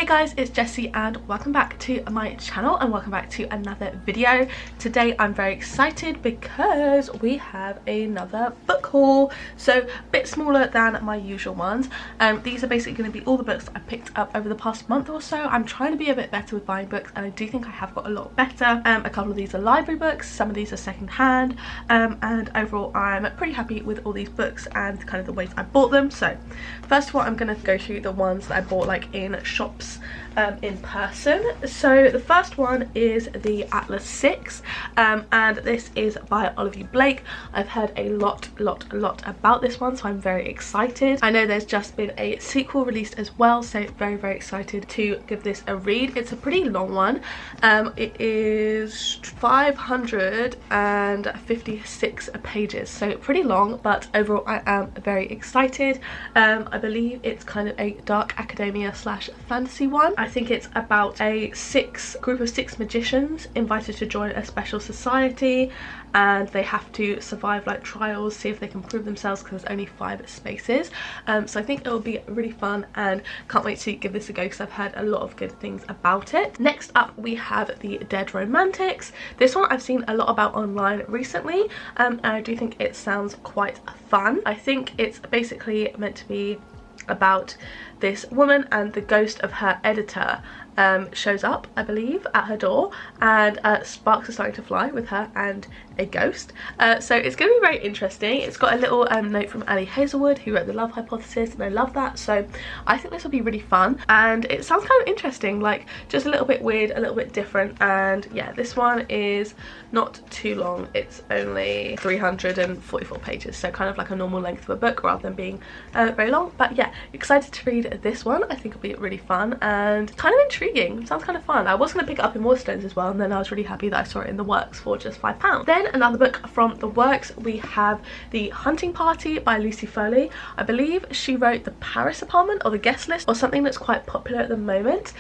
Hey guys, it's Jessie and welcome back to my channel and welcome back to another video. Today I'm very excited because we have another book haul. So a bit smaller than my usual ones. These are basically going to be all the books I picked up over the past month or so. I'm trying to be a bit better with buying books and I do think I have got a lot better. A couple of these are library books, some of these are second hand, and overall I'm pretty happy with all these books and kind of the ways I bought them. So first of all, I'm going to go through the ones that I bought like in shops in person. So the first one is the Atlas 6 and this is by Olivia Blake. I've heard a lot about this one, so I'm very excited. I know there's just been a sequel released as well, so very excited to give this a read. It's a pretty long one. It is 556 pages, so pretty long, but overall I am very excited. I believe it's kind of a dark academia slash fantasy one. I think it's about a group of six magicians invited to join a special society, and they have to survive like trials, see if they can prove themselves because there's only 5 spaces. So I think it will be really fun and can't wait to give this a go because I've heard a lot of good things about it. Next up we have the Dead Romantics. This one I've seen a lot about online recently, and I do think it sounds quite fun. I think it's basically meant to be about this woman and the ghost of her editor shows up, I believe, at her door, and sparks are starting to fly with her and a ghost. So it's going to be very interesting. It's got a little note from Ali Hazelwood, who wrote The Love Hypothesis, and I love that. So I think this will be really fun, and it sounds kind of interesting, like just a little bit weird, a little bit different. And yeah, this one is not too long. It's only 344 pages, so kind of like a normal length of a book rather than being very long. But yeah, excited to read this one. I think it'll be really fun and kind of intriguing. Sounds kind of fun. I was going to pick it up in Waterstones as well, and then I was really happy that I saw it in the Works for just £5. Then another book from the Works, we have The Hunting Party by Lucy Foley. I believe she wrote The Paris Apartment or The Guest List or something that's quite popular at the moment.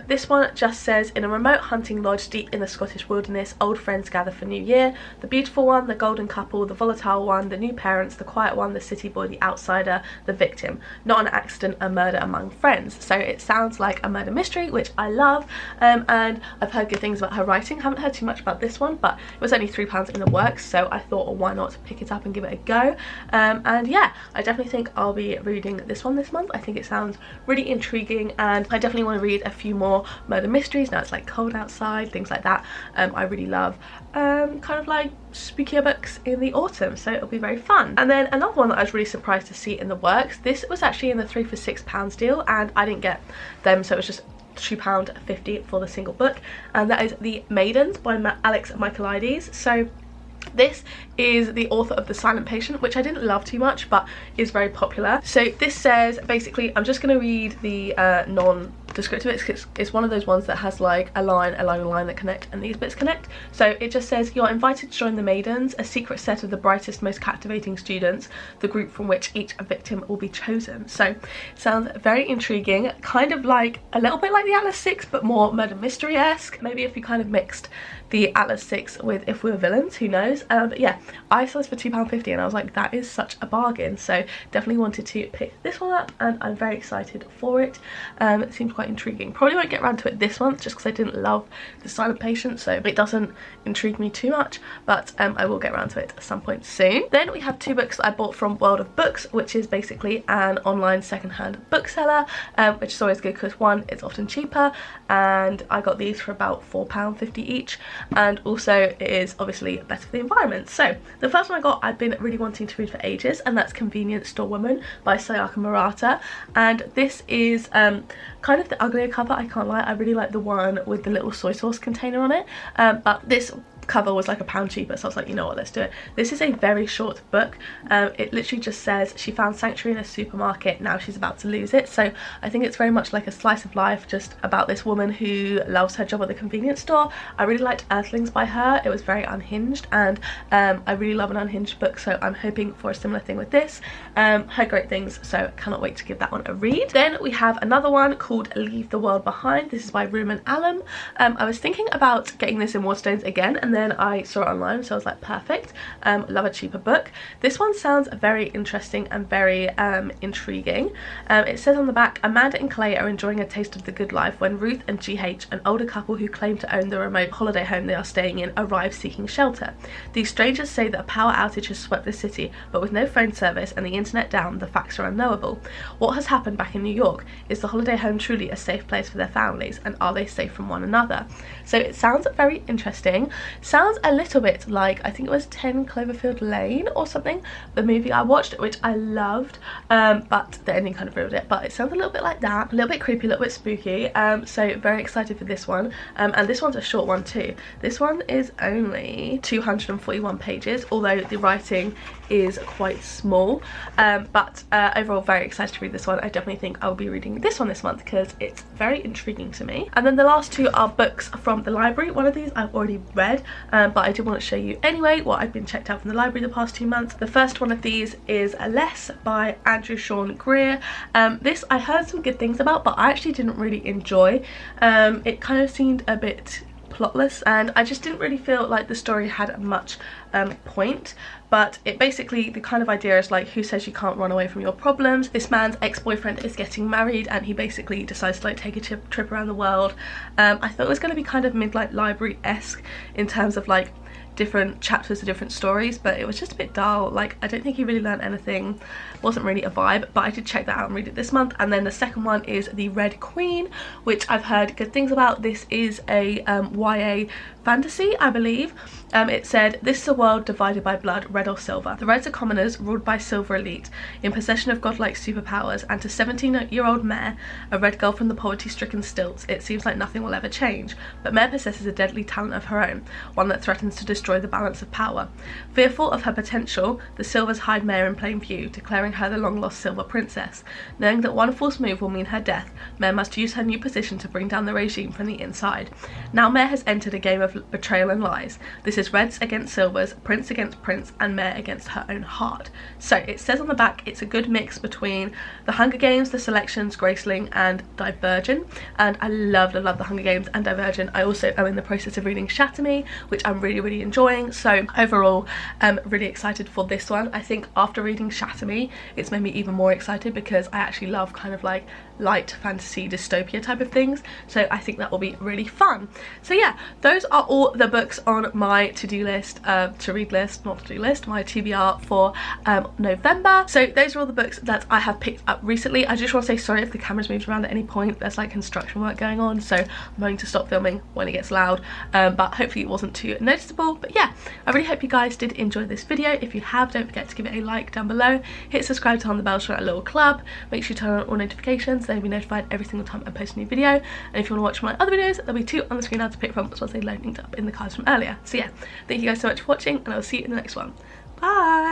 This one just says, in a remote hunting lodge deep in the Scottish wilderness, old friends gather for New Year. The beautiful one, the golden couple, the volatile one, the new parents, the quiet one, the city boy, the outsider, the victim. Not an accident, a murder among friends. So it sounds like a murder mystery, which I love, and I've heard good things about her writing. Haven't heard too much about this one, but it was only £3 in the Works, so I thought, well, why not pick it up and give it a go. And yeah, I definitely think I'll be reading this one this month. I think it sounds really intriguing, and I definitely want to read a few more murder mysteries now it's like cold outside, things like that. I really love kind of like spookier books in the autumn, so it'll be very fun. And then another one that I was really surprised to see in the Works, this was actually in the 3 for £6 deal, and I didn't get them, so it was just £2.50 for the single book, and that is The Maidens by Alex Michaelides. So this is the author of The Silent Patient, which I didn't love too much but is very popular. So this says, basically, I'm just going to read the non-descriptive. It's one of those ones that has like a line that connect, and these bits connect. So it just says, you're invited to join the Maidens, a secret set of the brightest, most captivating students, the group from which each victim will be chosen. So it sounds very intriguing, kind of like a little bit like the Atlas 6 but more murder mystery-esque. Maybe if you kind of mixed the Atlas 6 with If We Were Villains, who knows. But yeah, I saw this for £2.50 and I was like, that is such a bargain. So definitely wanted to pick this one up, and I'm very excited for it. It seems quite intriguing. Probably won't get around to it this month just because I didn't love The Silent Patient, so it doesn't intrigue me too much, but I will get around to it at some point soon. Then we have 2 books that I bought from World of Books, which is basically an online secondhand bookseller, which is always good because one, it's often cheaper, and I got these for about £4.50 each, and also it is obviously better for the environment. So the first one I got, I've been really wanting to read for ages, and that's Convenience Store Woman by Sayaka Murata, and this is kind of the uglier cover, I can't lie. I really like the one with the little soy sauce container on it, but this cover was like £1 cheaper, so I was like, you know what, let's do it. This is a very short book. It literally just says she found sanctuary in a supermarket, now she's about to lose it. So I think it's very much like a slice of life, just about this woman who loves her job at the convenience store. I really liked Earthlings by her. It was very unhinged, and I really love an unhinged book, so I'm hoping for a similar thing with this. Heard great things, so cannot wait to give that one a read. Then we have another one called Leave the World Behind. This is by Ruman Allam. I was thinking about getting this in Waterstones again, and then I saw it online, so I was like, perfect. Love a cheaper book. This one sounds very interesting and very intriguing. It says on the back, Amanda and Clay are enjoying a taste of the good life when Ruth and GH, an older couple who claim to own the remote holiday home they are staying in, arrive seeking shelter. These strangers say that a power outage has swept the city, but with no phone service and the internet down, the facts are unknowable. What has happened back in New York? Is the holiday home truly a safe place for their families, and are they safe from one another? So it sounds very interesting. Sounds a little bit like, I think it was 10 Cloverfield Lane or something, the movie I watched, which I loved, but the ending kind of ruined it. But it sounds a little bit like that, a little bit creepy, a little bit spooky. So very excited for this one. And this one's a short one too. This one is only 241 pages, although the writing is quite small, but overall very excited to read this one. I definitely think I will be reading this one this month because it's very intriguing to me. And then the last two are books from the library. One of these I've already read, but I did want to show you anyway what I've been checked out from the library the past 2 months. The first one of these is Less by Andrew Sean Greer. This I heard some good things about, but I actually didn't really enjoy. It kind of seemed a bit plotless, and I just didn't really feel like the story had much point. But it basically, the kind of idea is like, who says you can't run away from your problems? This man's ex-boyfriend is getting married, and he basically decides to like take a trip around the world. I thought it was going to be kind of Midnight Library-esque in terms of like different chapters of different stories, but it was just a bit dull. Like, I don't think he really learned anything, wasn't really a vibe, but I did check that out and read it this month. And then the second one is The Red Queen, which I've heard good things about. This is a YA fantasy, I believe. It said, this is a world divided by blood, red or silver. The Reds are commoners ruled by silver elite, in possession of godlike superpowers, and to 17-year-old Mare, a red girl from the poverty-stricken stilts, it seems like nothing will ever change. But Mare possesses a deadly talent of her own, one that threatens to destroy the balance of power. Fearful of her potential, the Silvers hide Mare in plain view, declaring her the long-lost Silver Princess. Knowing that one false move will mean her death, Mare must use her new position to bring down the regime from the inside. Now Mare has entered a game of betrayal and lies. This is Reds against Silvers, Prince against Prince, and Mare against her own heart. So it says on the back it's a good mix between The Hunger Games, The Selections, Graceling, and Divergent. And I love The Hunger Games and Divergent. I also am in the process of reading Shatter Me, which I'm really enjoying. So overall, I'm really excited for this one. I think after reading Shatter Me, it's made me even more excited because I actually love kind of like light fantasy dystopia type of things. So I think that will be really fun. So yeah, those are all the books on my to-do list, to read list, not to-do list, my TBR for November. So those are all the books that I have picked up recently. I just want to say sorry if the camera's moved around at any point. There's like construction work going on, so I'm going to stop filming when it gets loud, but hopefully it wasn't too noticeable. But yeah, I really hope you guys did enjoy this video. If you have, don't forget to give it a like down below, hit subscribe, turn on the bell to join our little club, make sure you turn on all notifications, then you'll be notified every single time I post a new video. And if you want to watch my other videos, there'll be 2 on the screen now to pick from, as well as they linked up in the cards from earlier. So yeah, thank you guys so much for watching, and I'll see you in the next one. Bye!